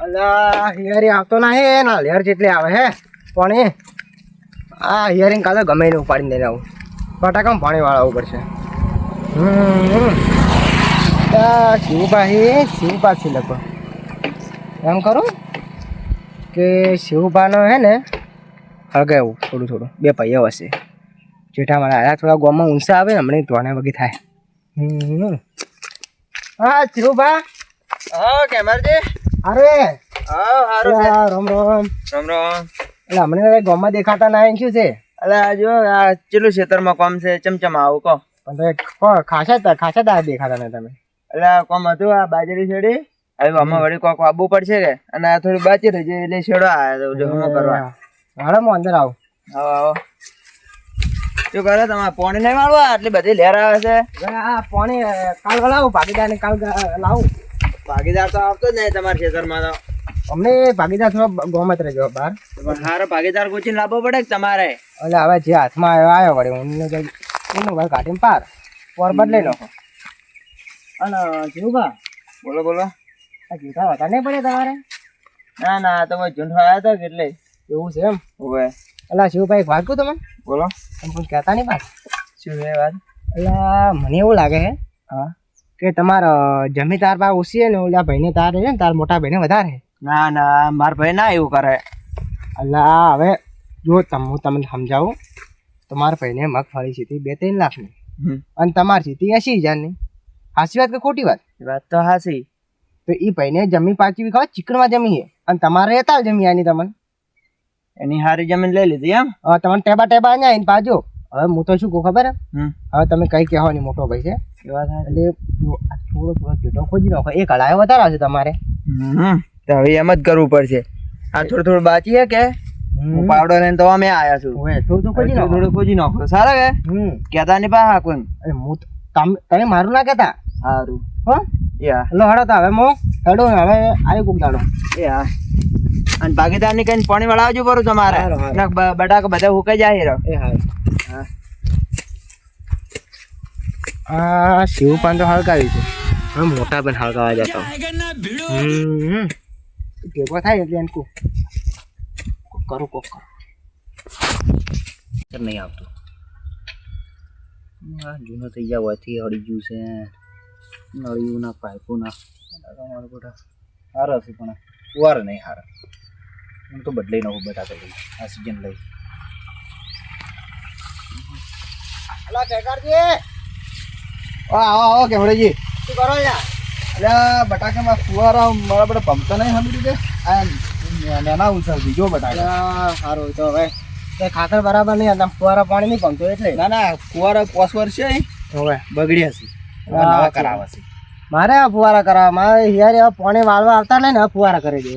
અલા હિયરિંગ આવતો નહીં ના લેર જેટલી આવે હે પણ આ હિયરિંગ કાલે ગમે એને ઉપાડીને લઈને આવું બટાકામાં પાણી વાળવું પડશે. શિવભા છે લગભગ એમ કરું કે શિવભાનો હે ને હળગાવું થોડું થોડું બે પૈયા હશે જેઠા મારા આયા થોડા ગોમાં ઊંચા આવે ને હમણાં ધોને વગી થાય. હા શિવભા. હા કેમરજી. અરે હા હારું છે. રામ રામ. રામ રામ. એટલે હમણાં ગોમાં દેખાતા ના શું છે? એટલે આ જો આ ચેલું ખેતરમાં કામ છે ચમચમ આવું કહો. પણ તમે ખાસા દાળ દેખાતા ને તમે. એટલે આ કામ હતું આ બાજરી છેડી હવે આમાં વળી કોક વાબવું પડશે કે અને આ થોડી બાકી રહી જાય એટલે છેડો આવ્યો તો હમો કરવા. હાલો હું અંદર આવું. આવો આવો. શું કરે તમારે પાણી નહીં વાળવા આટલી બધી લહેર આવે છે? આ પાણી કાલ લાવું ભાગીદાર ને કાલ લાવું. ભાગીદાર તો આવતો જ નહીં તમારા ખેતરમાં તો. અમને ભાગીદાર થોડો ગોમત રહેજો બહાર. પણ સારો ભાગીદાર ગોચીને લાવવો પડે કે તમારે? એટલે હવે જે હાથમાં આવ્યો વળી હું એનું ભાઈ કાઢીને પાર પોર બદલાઈ નાખો. અને જીવભા બોલો બોલો. આ જીવતા હતા નહીં પડે તમારે? ના ના આ તો કોઈ ઝૂંઠો આવ્યો હતો કે એટલે એવું છે એમ? ઉભે. એટલે શિવભાઈ એક વાત કહું તમે? બોલો. તમે કોઈ કહેતા નહીં પાછ? શું છે વાત? એટલે મને એવું લાગે છે હા કે તમારા જમી તાર પા ઓછી છે ને ઓલા ભાઈને તાર છે ને તાર મોટા ભાઈને વધારે. ના ના મારા ભાઈ ના એવું કરે. એટલે હવે જો હું તમને સમજાવું તમારા ભાઈને મગફળી સીધી 2-3 લાખની અને તમારી સીધી 80,000ની. સાચી વાત કે ખોટી વાત? વાત તો હાસી. તો એ ભાઈને જમીન 5 વીઘા ચીકણમાં જમી છે અને તમારે એતા જમી આની તમને એની હારી જમીન લઈ લીધી એમ? હવે તમને ટેબા અહીંયા આવીને પાજો. હવે હું તો શું કહું ખબર હે? હવે તમે કઈ કહેવો નહીં મોટો ભાઈ છે એટલે થોડો ચીટો ખોજી નાખો. એક હળાયો વધારે છે તમારે. તો હવે એમ જ કરવું પડશે. આ થોડું બાકી છે કે હું પાવડો લઈને તો અમે આયા છું. થોડું ખોજી નાખો. થોડું ખોજી નાખો. સારા કે કેતા નહીં પા કોઈ. અરે હું તમે મારું ના કહેતા. સારું હો યા લો હડો તો હવે હું હેડો હવે આવી કોક દાડો. એ હા અને ભાગીદાર ની કઈ પાણી વળાવજો પરું તમારે. બટાકા બધા હુકાઈ જાય રહ્યો. એ હા હા શિવપાન તો હળગાવી છે. હવે મોટા પણ હળગાવા જતા ભેગો થાય એટલે એને કોક કરું કોક નહીં આવતું. જૂનો થઈ ગયા હોયથી હળી ગયું છે નળિયું ના પાઇપો ના મારા બધા સારા છે પણ વાર નહીં સારા. હું તો બદલાઈ નાખું બટાકા લઈ આ સિઝન લઈ. હલો કેકારજી. આવો કેમરેજી. શું કરો યાર? એટલે બટાકામાં ફુવારા મારા બધા પંપતા નહીં સાંભળી દે. આ નાના ઉછળ બીજો બટાકા સારું તો હવે ખાતર બરાબર નહીં હતા ફુવારા પાણી નહીં પંપતો એટલે. ના ના ફુવારા 5 વર્ષ છે હવે બગડી હશે નવા કરાવવા છે. મારે ફુવારા કરાવવા મારે યાર પાણી વાળવા આવતા નહીં ને ફુવારા કરી દે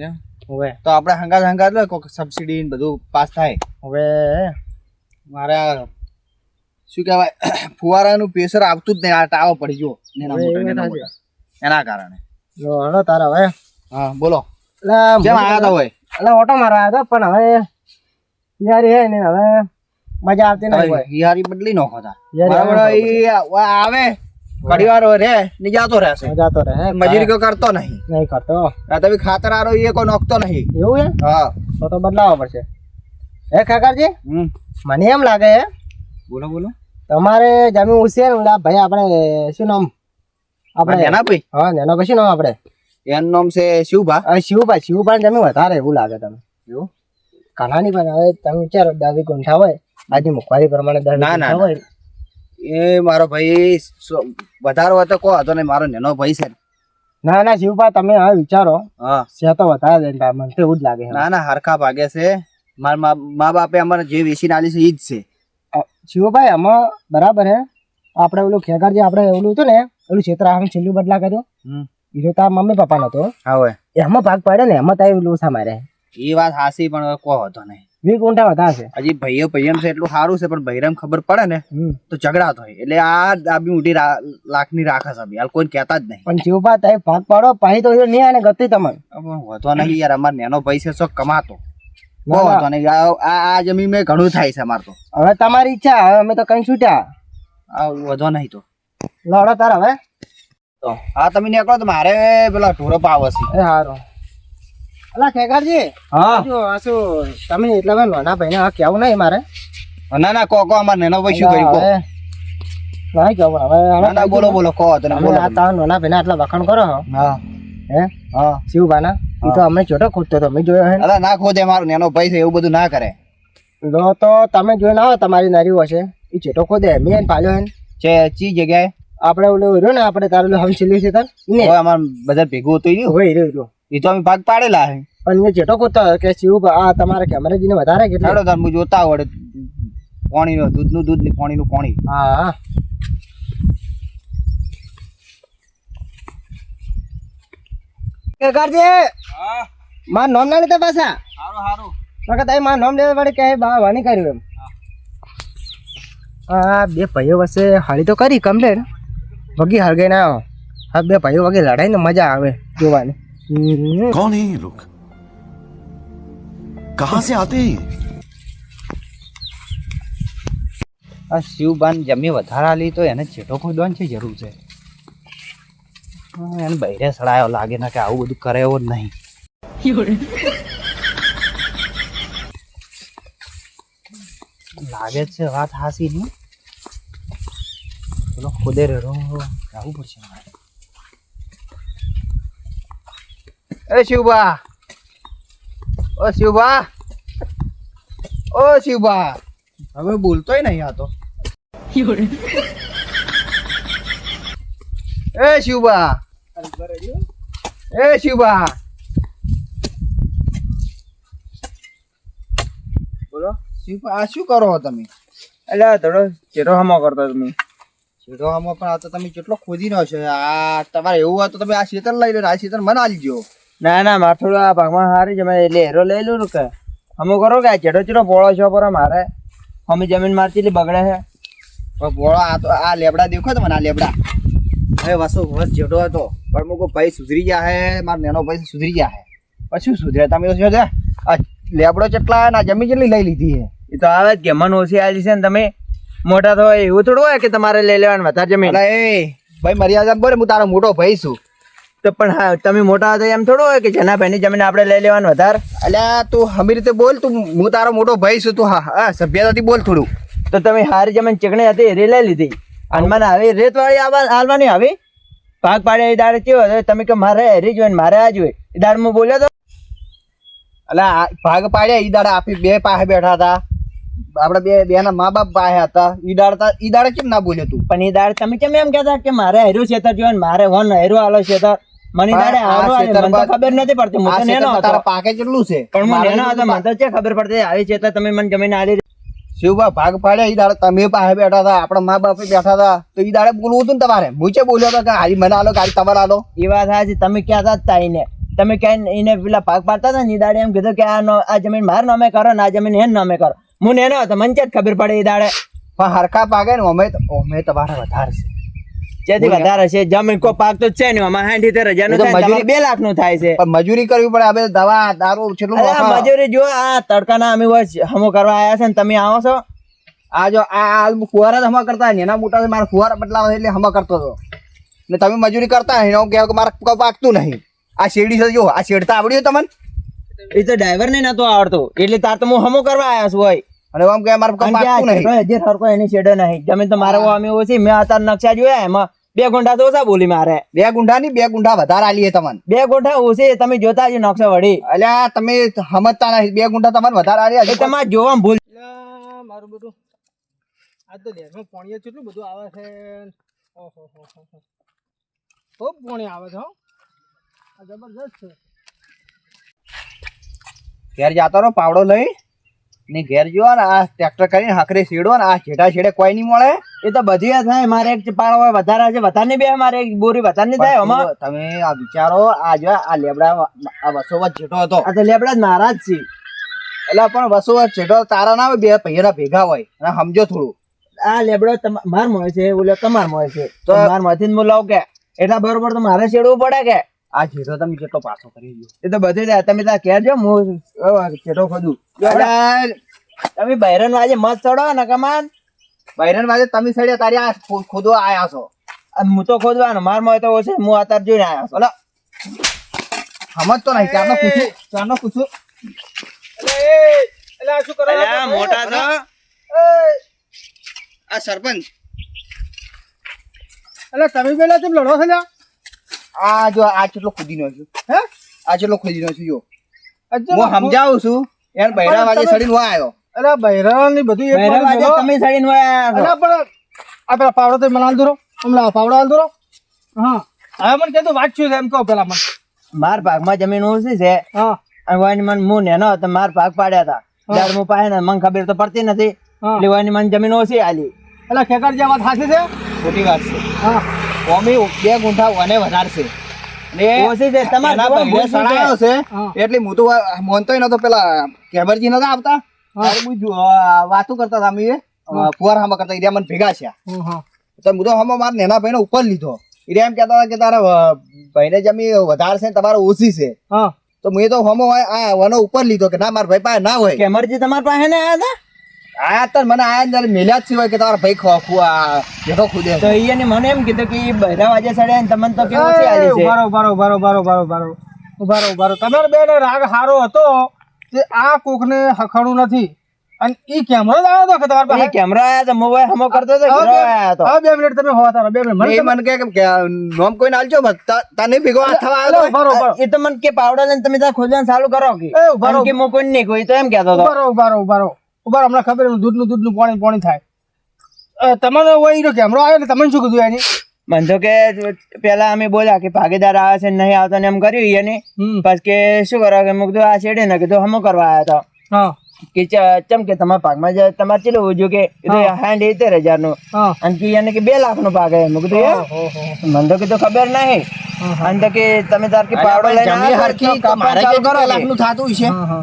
એમ. હવે તો આપણે હંગાત લે કોઈક સબસિડી બધું પાસ થાય. હવે મારે શું કહેવાય ફુવારાનું પ્રેશર આવતું જ નહીં. આ ટાવો પડી ગયો એના કારણે. હલો તારા હવે હા બોલો. એટલે કેમ આવ્યા હતા હોય? એટલે ઓટો મારવા આવ્યા હતા પણ હવે યાર હે ને હવે મજા આવતી નહીં હોય. હિયારી બદલી નાખો તા. બરાબર આવે ઘડીવાર રે ને જાતો રહેશે. જાતો રહે મજૂરી કોઈ કરતો નહીં કરતો. આ તમે ખાતર આરો એ કોઈ નોખતો નહીં. એવું છે? હા તો બદલાવવા પડશે. હે કાકાજી મને એમ લાગે હે બોલો બોલો. તમારે જમીન ઉછે ને ભાઈ આપણે શું નામ આપણે નેના ભાઈ? હા નેના ભાઈ શું નામ આપણે? એનું નામ છે શિવભા. શિવભા જમીન વધારે એવું લાગે તમે. એવું કાનાની પણ હવે તમે વિચારો 10 ગુંઠા હોય આજની મુખવારી પ્રમાણે 10 ગુંઠા હોય. એ મારો ભાઈ વધારો હતો કો હતો ને મારો નેનો ભાઈ છે. ના શિવભા તમે હવે વિચારો. હા છે તો વધારે દે મને તો એવું જ લાગે. ના હરખા ભાગે છે. મારા મા બાપે અમારે જે વેચીને આલી છે ઈ જ છે. શિવભાઈ આમાં બરાબર હે આપણે ઓલું ખેગાર જે આપણે ઓલું હતું ને ઓલું ક્ષેત્ર આપણે છેલ્લું બદલા કર્યો એ તો મમ્મી પપ્પા નો હતો. હા હોય એમાં ભાગ પાડે ને એમાં તારી લોસા મારે. એ વાત હાસી પણ કો હતો નહીં. 20 ગુંઠા વધારે છે. હજી ભાઈઓ છે એટલું સારું છે પણ બૈરામ ખબર પડે ને તો ઝઘડા થાય એટલે આ દાબી મોટી લાખની રાખે છે. હાલ કોઈ કહેતા જ નહીં. પણ શિવભા તમે ભાગ પાડો પાહી તો નહીં આને ગતિ તમને વધો નહીં યાર. અમાર નેનો ભાઈ છે શોખ કમાતો હતો નહીં. આ જમીન મેં ઘણું થાય છે અમાર તો. હવે તમારી ઈચ્છા હવે અમે તો કઈ છૂટ્યા. આ વધો નહીં તો લડો તાર હવે. હા તમે નીકળો તો મારે પેલા ઢોરો પાવ છે. એ હારું અલા ખેગારજી હા જો આ શું તમે એટલા બધા નાના ભાઈને આ કેવું નહીં મારે ના ના કો અમાર નેનો ભાઈ શું કર્યું કો નહીં કેવું હવે ના ના બોલો બોલો કો તને તમે બોલો આ તારા નાના ભાઈને આટલા વખાણ કરો હો હા હે હા શિવબાના એ તો અમે ચોટો ખોદતો હતો મેં જોયો હે અલા ના ખોદે મારો નેનો ભાઈ છે એવું બધું ના કરે તો તમે જોઈને આવો તમારી નારી હશે એ ચેટો ખોદે મેં એને પાલ્યો હે છે ચી જગ્યાએ આપણે ઓલો રહ્યો ને આપણે તારું હમ છેલ્લી છે તાર ને હવે અમાર બધા ભેગું હતું ઈ હોય રહ્યો એ તો અમે ભાગ પાડેલા હે પણ એ ચેટો ખોદતો હતો કે શિવ આ તમારા કેમેરાજીને વધારે કેટલા ચાલો તાર હું જોતા આવડે પાણીનો દૂધનું દૂધ ને પાણીનું પાણી હા હા ખેગારજી હા મારું નામ ના લેતા પાછા સારું સારું નકર તમે મારું નામ લેવા પડે કે બા વાની કર્યું એમ હા બે ભાઈઓ વચ્ચે હળી તો કરી કમ્પ્લેટ વગી હળગે ના આવો હા બે ભાઈઓ વગી લડાઈ ને મજા આવે જોવાની कौन है ये लोग कहां से आते हैं ये? આ શિવબાન જમી વધારે આલી તો એને ચેટો ખોદવાની છે જરૂર છે એને બૈરે સડાયો લાગે ને કે આવું બધું કરે એવો જ નહીં લાગે છે વાત હાસી નહીં ચલો ખોદે રે આવું પડશે મારે એ શિવબા ઓ શિવબા ઓ શિવબા હવે બોલતોય નહીં આ તો એ શિવબા એ શિવબા બોલો શિવબા આ શું કરો તમે એટલે થોડો ચેટો હમો કરતો તમે શેઢવામાં પણ આ તો તમે કેટલો ખોદી નો છો આ તમારે એવું હોય તો તમે આ શેતર લઈ લો આ શેતર મને આલજો ના ના મારે થોડું આ ભાગમાં સારી જમે એટલે હેરો લઈ લઉં કે હમો કરો કે ચેટો ચેટો પોળો છો પર મારે અમે જમીન મારતી એટલે બગડે છે પણ બોળો આ તો આ લેબડા દેખો તમે આ લેબડા હવે વસો વસ જેટો હતો પણ મુકો ભાઈ સુધરી ગયા હે મારો નેનો ભાઈ સુધરી ગયા હે પછી સુધરે તમે તો જો આ લેબડો કેટલા ના જમીન કેટલી લઈ લીધી હે એ તો આવે જ કે મન ઓછી આલી છે ને તમે મોટા તો એવું થોડું હોય કે તમારે લઈ લેવાનું વધારે જમીન અલા એ ભાઈ મર્યાદા બોલે હું તારો મોટો ભાઈ છું તો પણ હા તમે મોટા હતા એમ થોડું હોય કે જેના ભાઈની જમીન આપણે લઈ લેવાનું વધારે અલ્યા તું હમી રીતે બોલ તું હું તારો મોટો ભાઈ છું તું હા સભ્યતાથી બોલ થોડું તો તમે હારી જમીન ચીકણી હતી એ લઈ લીધી અને મને આવી રેત વાળી આવવાની આવી ભાગ પાડે એ દાડે કેવો હતો તમે કે મારે હેરી જોઈએ મારે આ જોઈએ એ દાડે હું બોલ્યો તો અલ્યા ભાગ પાડ્યા ઈ દાડા આપી બે પાસે બેઠા હતા આપડે બે ના મા બાપ પાસે હતા ઈ દાડે કેમ ના બોલ્યો તું પણ એ દાડે તમે કેમ એમ કહેતા કે મારે હેરું છેતર જોઈએ મારે વન હેરું આલો છેતર મને દાડે હારો આલ્યો. મને તો ખબર નથી પડતી હું તો નેનો હતો તારા પાકે કેટલું છે પણ હું નેનો હતો મને તો ક્યાં ખબર પડતી આવી છેતર તમે મને જમીન આલી શિવભા ભાગ પાડ્યા ઈ દાડે તમે પાસે બેઠા હતા આપડા મા બાપે બેઠા હતા તો ઈ દાડે બોલવું હતું ને તમારે હું છે બોલ્યો હતો કે હારી મને આલો ગાડી તમારે આલો એ વાત હાજી તમે ક્યાં હતા એને તમે ક્યાં એને પેલા ભાગ પાડતા હતા ને એ દાડે એમ કીધું કે આ જમીન માર નામે કરો ને આ જમીન એન નામે કરો હું નેનો હતો મને જ ખબર પડે એ દાડે પણ હરખા પાકે ને અમે તમારે વધારે છે જેથી વધારે છે જમીન કો પાક તો છે ને આમાં 70,000 નું થાય તમારે 2 લાખ નું થાય છે પણ મજૂરી કરવી પડે આ બધા દવા દારૂ કેટલું અરે આ મજૂરી જો આ તડકાના અમે હમો કરવા આયા છે ને તમે આવો છો આ જો આ ફુવારા જ હમા કરતા ને એના મોટા મારા ફુવારા બદલાવા એટલે હમા કરતો હતો ને તમે મજૂરી કરતા હોય હું કહું કે મારે પાકતું નહીં આ શેરડી છે જો આ શેડતા આવડ્યું તમને એ તો ડ્રાઈવર ને નતો આવડતું એટલે તાર તો હું હમો કરવા આયા છું હોય અને આમ કે મારે પાકતું નહીં જે સરકો એની છેડે નહીં જમીન તો મારે અમે ઓછી મેં અત્યારે નકશા જોયા એમાં 2 ગુંઠા તો ઓછા બોલી મારે 2 ગુંઠા ની 2 ગુંઠા વધારે આલીએ તમને 2 ગુંઠા ઓછી તમે જોતા જ નકશા વળી અલ્યા તમે સમજતા નહીં 2 ગુંઠા તમને વધારે આલીએ એ તમારે જોવા ભૂલ મારું બધું આજ તો લેરમાં પાણી કેટલું બધું આવે છે ઓહો ખૂબ પાણી આવે છે હો આ જબરદસ્ત છે ઘેર જાતો રહો પાવડો લઈ ને ઘેર જો ને આ ટ્રેક્ટર કરીને હકરે છેડો ને આ છેડા છેડે કોઈ નહીં મળે એ તો બધી થાય મારે એક પાડો હોય વધારે છે વધારે ની બે મારે એક બોરી વધારે ની થાય આમાં તમે આ વિચારો આ જો આ લેબડા આ વસોવત જેટો હતો આ તો લેબડા જ નારાજ છે એટલે પણ વસોવત જેટો તારા ના હોય બે પૈયાના ભેગા હોય અને સમજો થોડું આ લેબડો માર મોય છે ઓલો તમાર મોય છે તો માર માંથી જ હું લઉં કે એટલા બરોબર તો મારે છેડવું પડે કે આ જેટો તમે જેટલો પાછો કરી દો એ તો બધું થાય તમે ત્યાં કહેજો હું છેટો ખોદું તમે બૈરન વાજે મત ચડો ને કમાન બૈરન વાજે તમે સડ્યા તારી આ ખોદવા આયા છો હું તો ખોદવાનો માર મોય તો ઓછે હું અત્યારે જોઈને આવ્યો છું સમજતો નહીં ચારનો પૂછું એટલે આ શું કરો છો? મોટા તો એ, આ સરપંચ એટલે તમે પેલા કેમ લડો છો લ્યા? આ જો આ કેટલો ખુદીનો છું હે આ કેટલો ખુદીનો છું જો અચ્છા, હું સમજાવું છું યાર બૈરા વાજે સડીને હું આવ્યો અરે બૈરાની બધું એક બૈરા વાર વાજે બોલો. તમે સડીને હું આવ્યા અરે પણ આ પેલા પાવડો તો મને હાલ દોરો હમણાં પાવડો હાલ દોરો. હા હવે મને કહેતો વાંચ્યું છે એમ કહો પેલા મને. માર ભાગમાં જમીન ઓછી છે હા અને વાયની મને હું નેનો હતો માર ભાગ પાડ્યા હતા ત્યારે હું પાસે ને મને ખબર તો પડતી નથી હા. એટલે વાયની મને જમીન ઓછી આલી એટલે ખેકરજી આ વાત સાચી છે. ખોટી વાત છે હા ઓમી 2 ગુંઠા વને વધારશે ને ઓછી છે તમારે એના જોવાનું પહેલે ભૂલ શું સડાયો છે? છે હા. એટલે હું તો મોનતોય નતો પેલા કેબરજી નતા આવતા ત્યારે હું વાતો કરતા હતા અમે ફુવાર હામાં કરતા ઈર્યા મને ભેગા છે હા હા તો હું તો હમો મારા નેના ભાઈને ઉપર લીધો ઈર્યા એમ કહેતા હતા કે તારા ભાઈને જમી વધારશે ને તમારે ઓછી છે હા તો મેં તો હમો આ વનો ઉપર લીધો કે ના મારા ભાઈ પાસે ના હોય કેમરજી તમારા પાસે ને આયા હતા આયા તો મને આયા ત્યારે મેલ્યા જ સિવાય કે તમારા ભાઈ જેઠો ખુદે તો ઈયાને મને એમ કીધું કે ઈ બહેરા વાજે સડ્યા ને તમને તો કેવું ઓછી આલી છે બરોબર તમારે બેને રાગ સારો હતો તે આ કોકને હખણું નથી અને ઈ કેમેરો જ આવ્યો હતો કે તમારી એ પાસે? કેમેરા આયા તો મોબાઈલ હમો કરતો હતો હવે કેમેરો આયા હતો બે મિનિટ તમે હોવા તારો 2 મિનિટ એ મને કે નોમ કોઈ નાલજો તને ભેગો આ થવા આવ્યો તો? બરોબર એ તો મને કે પાવડર લઈને તમે ત્યાં ખોદવાનું ચાલુ કરો કે એ ઉભા રહો. એમ કે હું કોઈ નહીં કોઈ તો એમ કહેતો હતો ઉભા હમણાં ખબર દૂધનું પાણી થાય. તમને હોય ઈ કેમેરો આવ્યો એટલે તમને શું કીધું એની? મને તો કે પેલા અમે બોલ્યા કે ભાગીદાર આવે છે નહીં આવતા ને એમ કર્યું એને પછી કે શું કરો કે મુક આ છેડે ને કીધું હમો કરવા આવ્યા હતા હા કે ચમ કે તમારા ભાગમાં તમારે ચેલું હોવું જોઈએ કે હાંડ 70,000 નું હા અને કે એને કે 2 લાખ નું ભાગ હે મેં કીધું મને તો કીધું ખબર નહીં અને તો કે તમે તાર કે પાવડો લઈને જમી આવ્યા હરખી તો મારે કાપવાનું ચાલુ કરો લાખ નું થતું છે હા હા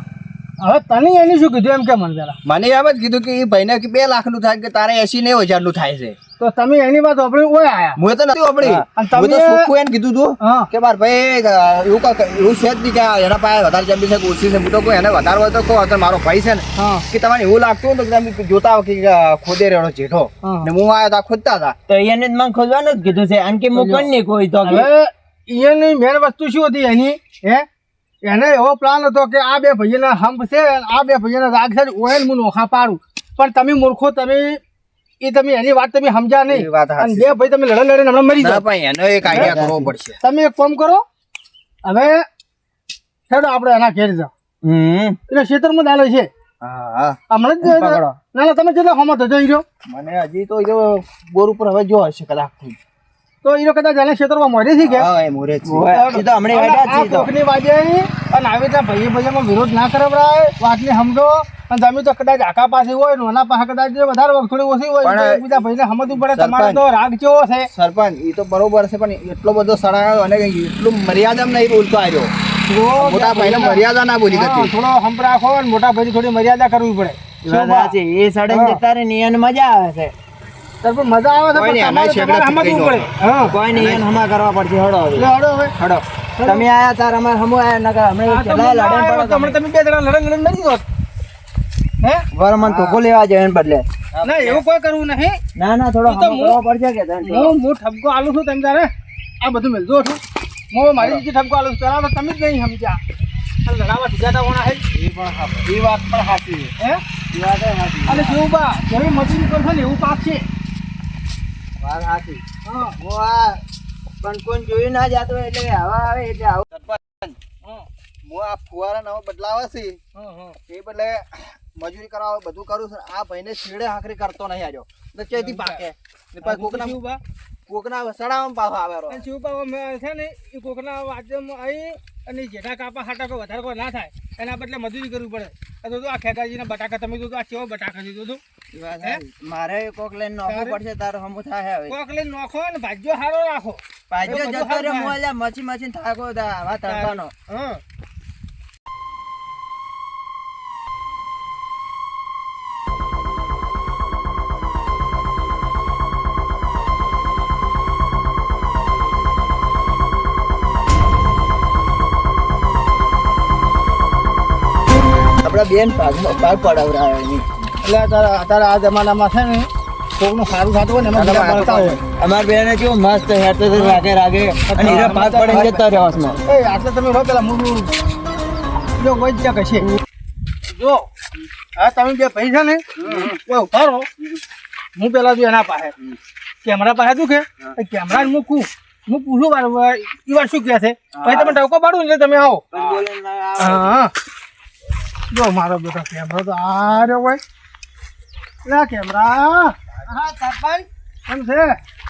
હવે તને એની શું કીધું એમ કે મને જરા મને એમ જ કીધું કે એ ભાઈને કે 2 લાખ નું થાય કે તારે 80-90,000 નું થાય છે તો તમે એની વાત આપણે ઓય આયા હું તો નથી આપડી અને હું તો તમે- સુખું એને કીધું તું હા કે માર ભાઈ એવું એવું છે જ નહીં કે એના પાસે વધારે જમી છે કે ઓછી છે હું તો કોઈ એને વધારે હોય તો કહો અત્યારે મારો ભાઈ છે ને હા કે તમારે એવું લાગતું હોય ને તો તમે જોતા હો કે ખોદે રહેલો જેઠો હા. ને હું આવ્યો તો ખોદતા હતા તો એને જ મને ખોલવાનું જ કીધું છે આમ કે મૂકવાનું નહીં કોઈ તો કે હવે એની મેન વસ્તુ શું હતી એની હે એને એવો પ્લાન હતો કે આ 2 ભાઈઓના હંપ છે અને આ 2 ભાઈઓના રાગ છે ઓયલ હું નોખા પાડું પણ તમે મૂર્ખો તમે એની વાત તમે સમજ્યા એ નહીં વાત અને સાચી 2 ભાઈ તમે લડે હમણાં મરી ના જાઓ ભાઈ એનો એક આઈડિયા કરવો પડશે તમે એક કામ કરો હવે હેડો આપણે એના ઘેર જાઓ એટલે ખેતરમાં ચાલે છે હા હા હમણાં જ પકડો. ના તમે કેટલા હમત હતો હીરો મને હજી તો એ બોર ઉપર હવે જો હશે કદાચ તો હીરો કદાચ એને ખેતરમાં મરી છે કે હા એ મોરે છે એ તો હમણાં હેડા જ છે તો કોકની બાજે અને આવી રીતના ભાઈમાં વિરોધ ના કરાવરાય વાતને સમજો અને તમે તો કદાચ આખા પાસે હોય ને ઓના પાસે કદાચ વધારે હોય, થોડી ઓછી હોય પણ તો એકબીજા ભાઈને સમજવું પડે તમારે સરપંચ. તો રાગ કેવો છે સરપંચ એ તો બરોબર છે પણ એટલો બધો સડાયો અને એટલું મર્યાદામાં નહીં બોલતો આવ્યો મોટા ભાઈને મર્યાદા ના બોલી હા, હતી થોડો હંપ રાખો અને મોટા ભાઈની થોડી મર્યાદા કરવી પડે એ વાત સાચી. એ સડન જતા રહે ને એને મજા આવે છે તો પણ મજા આવે છે કોઈ નહીં, પણ આના તમારે શેકડા સમજવું તૂટી પડે હા કોઈ નહીં એને હમા કરવા પડશે હળો હવે. એટલે હળો હવે હળો તમે આયા તાર અમારે હમો આયા નકર આ હમણાં તો ચલાય મજા લાડે આવે તો હમણાં તમે 2 જણા લડન મરી જાઓ હે વરમન ટોકો લેવા જાય એને બદલે ના એવું કોઈ કરવું નહીં ના ના થોડો એ તો હમો કરવા પડશે કે તને હું ઠપકો આલું છું તમે તારે આ બધું મેળજો છું હું મારી રીતે ઠપકો આલું છું પેલા તો તમે જ નહીં સમજ્યા અને લડાવા સુજાતા હોણા હે એ વાત પણ સાચી છે હે એ વાત સાચી અને જેવું બા જેવી મજૂરી કરશો ને એવું પાક છે વાત સાચી હા હું આ પણ કોઈ જોયું ના જાતો એટલે હવા આવે એટલે આવું હું આ ફુવારા નવો બદલાવા છે હા હા એ બદલે મજૂરી કરાવવા બધું કરું છું આ ભાઈને છેડે હાકરી કરતો નહીં આજો તો ચેતી પાકે ને પછી કોકના વસડામાં પાછો આવે રો. અને શિવબા છે ને એ કોકના વાદ્યમાં આવી અને જેઠા કાપા હાટા કોઈ વધારે કોઈ ના થાય એના બદલે મજૂરી કરવી પડે આ તો આ ખેગાજીના બટાકા તમે તો આ કેવો બટાકા દીધું હતું એ વાત સાચી. મારે કોક લઈને નોખવું પડશે તારું હમું થાય હવે કોક લઈને નોખો ને ભાજ્યો હારો રાખો પાછો એ બધું જતો સારું રહ્યો થાય. મોલ્યા મચી મચીને થાકો તા આવા તડકાનો હા આપણા બેન ભાગ પડાવરાવે નહીં એટલે અત્યારે આ જમાનામાં છે ને કોકનું સારું થતું હોય ને એમાં બીજા મળતા હોય. અમાર બેને કેવું મસ્ત હેરતો હતો રાગે રાગે અને હીરા ભાગ પડીને જતા રહ્યા વાસમાં. એ આટલે તમે રહો પેલા હું જો વૈદ્ય કશે જો હા તમે બે ભાઈ છે ને કોઈ ઉભા રહો. હું પેલા જો એના પાસે કેમેરા પાસે શું કે કેમેરા મૂકું હું પૂછું વાર એ વાર શું કહે છે પછી તમે ટવકો પાડું એટલે તમે આવો. હા જો મારો બેટા કેમેરા તો આ રહ્યો ભાઈ ના કેમેરા હા સરપંચ કેમ છે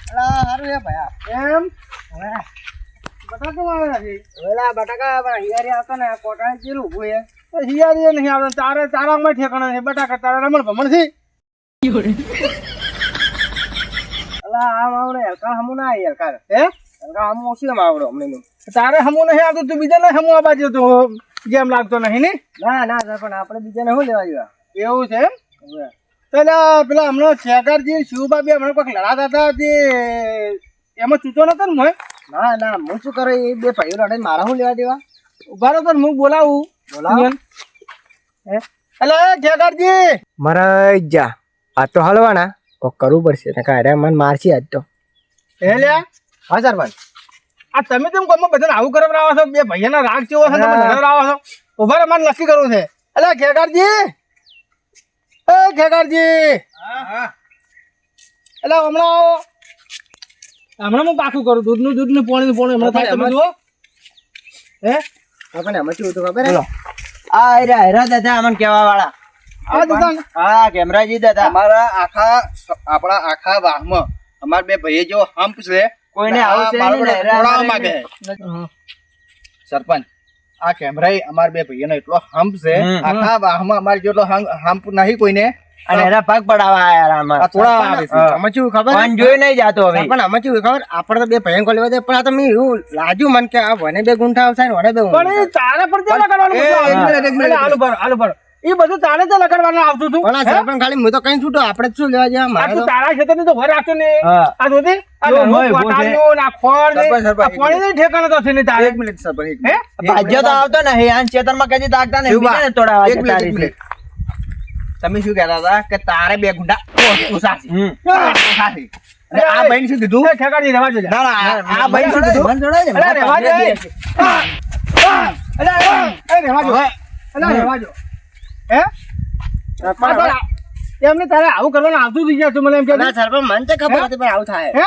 સારું છે ભાઈ એમ બટાકા આવ્યા છે પેલા બટાકા હિયારી આવતા ને કોટા જેલું ઉભું છે હિયારી નહીં આવતા તારે તારામાં ઠેકાણા છે બટાકા તારા રમણ ભમણ છે. અલા આમ આવડે હલકા હમું ના આવી હલકા હે હલકા હમું ઓછી આવડો અમને તારે હમું નહીં આવતું તું બીજા ને હમું આ બાજુ તો જેમ લાગતો નહીં ને ના ના સરપંચ આપણે બીજાને શું લેવા જોઈએ એવું છે એમ પેલા હમણાં શેખરજી શિવબાબી હમણાં કોઈક લડાતા હતા તે એમાં ચૂતો નતો ને મોય ના ના હું શું કરે એ બે ભાઈઓ લડે મારા શું લેવા દેવા ઉભા રહો તો હું બોલાવું બોલાવો. હે એટલે શેખરજી મારા જા આ તો હલવાના કોક કરવું પડશે ને કાંઈ મને મારશે આજ તો હે લ્યા હા સરપંચ આ તમે કેમ કોમાં બધાને આવું કરાવડાવો છો બે ભાઈઓના રાગ કેવો છે તમે લડાવડાવો છો ઉભા રહો મારે નક્કી કરવું છે એટલે ખેગારજી એ ખેગારજી એટલે હમણાં આવો હમણાં હું પાકું કરું દૂધનું પાણીનું હમણાં થાય તમે જુઓ હે આપણને આમાં શું હતું ખબર હે? આ હેરા દાદા અમને કેવા વાળા આ દીધા ને હા કેમરાજી દાદા અમારા આપણા આખા વાહમાં અમારા બે ભાઈએ જેવો હમ્પ છે કોઈને આવું છે મારો નહીં ને, બેટો તોડાવવા માંગે છે. હા. સરપંચ આ કેમેરા અમારા બે ભાઈઓનો એટલો હમ્પ છે હમ. આખા વાહમાં અમારે જેટલો હમ્પ નહીં કોઈને અને હેરા પગ પડાવવા આયા આમાં. આ તોડાવવા આવે છે. હા. આમાં શું ખબર પણ જોઈ નહીં જાતો હવે પણ આમાં શું ખબર આપણે તો બે ભાઈઓ કોલ લેવા દે પણ આ તો મેં એવું લાગ્યું મને કે આ વને બે ગુંઠા આવશે ને વને બે પણ એ તારે પર ત્યાં લગાડવાનું એ, બધું એક મિનિટ, એક મિનિટ. આલુ પર એ બધું તારે ત્યાં લગાડવાનું આવતું હતું પણ આ સરપંચ ખાલી હું તો કઈ છૂટો આપણે જ શું લેવા જવા આ મારે તું તો તારા ક્ષેત્રની તો ઘર રાખતો ને હા. આ જોતી આ જો નાનું હોય, ઊભું છે. કોટાળિયું ને આ ખોળ ને સરપંચ, સરપંચ, આ પાણી નહીં ઠેકાણું તો છે ને તારે એક મિનિટ સરપંચ એક હે મિનિટ. ભાજ્યો તો આવતો નહીં આ ખેતરમાં કદી દાગતા નહીં શિવબા, બીજાને તોડાવવા એક છે મિનિટ, એક તારી મિનિટ. તમે શું કહેતા હતા કે તારે બે ગુંડા ઓછા છે. હમ. ઓછા છે. અને આ ભાઈને શું કીધું એ ઠેકાણી રહેવા દેજે. ના ના આ ભાઈને શું કીધું મને જોડાય ને, અલા, મને રહેવા દે. પાણી અલા, એ રહેવા દો. અલા, રહેવા દો. હે આ તો એમને તારે આવું કરવાનું આવતું થઈ ગયા તું મને એમ કે ના સરપંચ મને તો ખબર હતી પણ આવું થાય હે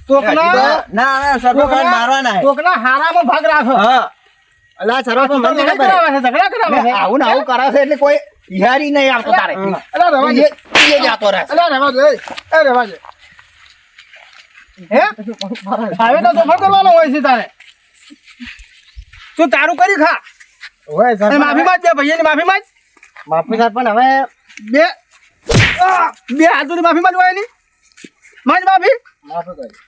કોકના ના ના સરપંચ મારવાના હે. કોકના હારામાં ભાગ રાખો હા અલા સરપંચ મને તો ઝઘડા ખબર કરાવે છે ઝઘડા કરાવે છે આવું ને આવું કરાશે એટલે કોઈ હિહારી નહીં આવતો તારે અલા, રહેવા દે. એ જ આવતો રહેશે. અલા, રહેવા દે. એ રહેવા દે. હે હવે તો સફર કરવાનો હોય છે તારે તું તારું કરી ખા હોય એ સરપંચ માફી માંગ દે ભાઈની માફી માંગ માફી સરપંચ હવે બે બે હાથોની માફી માંગવા એની માંગ માફી માફી કરી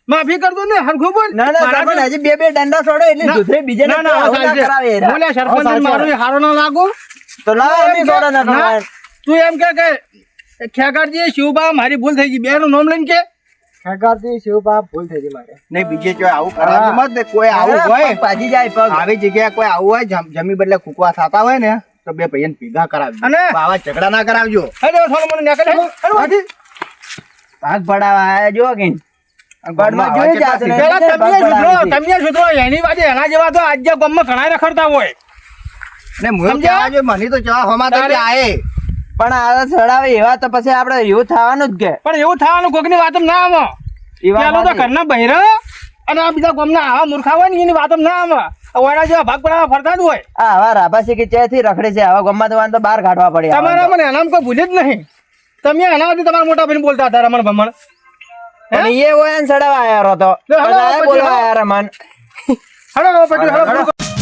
માફી કરતો ને હરખું બોલ ના ના સરપંચ હજી બે દંડા છોડો એટલે ના. દૂધરે બીજાને ના, ના, આવું ના સાચે. કરાવે હેરા. બોલે સરપંચ સાચે. મારું એ હારો ના લાગુ તો લાવો અમે છોડો ના ના, તમારે. તું એમ કે ખેગારજી શિવબા મારી ભૂલ થઈ ગઈ બે નું નામ લઈને કે ખેગારથી શિવબા ભૂલ થઈ ગઈ મારે નહીં બીજે કોઈ આવું કરાવતું મત ને કોઈ આવું અરે, હોય પગ ભાજી જાય પગ આવી જગ્યાએ કોઈ આવું હોય જમી બદલે કુકવા થતા હોય ને તો બે ભાઈને ભેગા કરાવજો અને? આવા ઝઘડા ના કરાવજો અરે થોડું મને નીકળે અરે વાજી. પગ પડાવવા આયા જો કે પગમાં જોઈ જાતો ને. પેલા પગ તમે સુધરો પડાવે છે. તમે સુધરો એની વાજે એના જેવા તો આજે ગામમાં ઘણા રખડતા હોય ને હું એમ સમજ્યા? કહેવા જોઈએ, મને તો ચા હમા તારે- આયે પણ આ સડાવે એવા તો પછી આપણે એવું થવાનું જ કે પણ એવું થવાનું કોકની વાતમ ના આવે એવા પેલું તો નથી. ઘરના બહેરા અને આ બીજા ગામના આવા મૂર્ખા હોય ને એની વાતમ ના આવે ઓયડા જેવા ભાગ પડાવવા ફરતા જ હોય આ હવા રાબાસી કે ચેથી રખડે છે આવા ગમમાં તો વાંધો બહાર કાઢવા પડે તમારા મને એનામ કોઈ ભૂલે જ નહીં તમે એનામાંથી તમારા મોટા ભાઈ બોલતા હતા રમણ ભમણ અને એ હોય ને સડાવા આયા રહો તો લે, હળો, પછી આ પછી બોલવા હળો. આયા રમણ હળો પછી હળો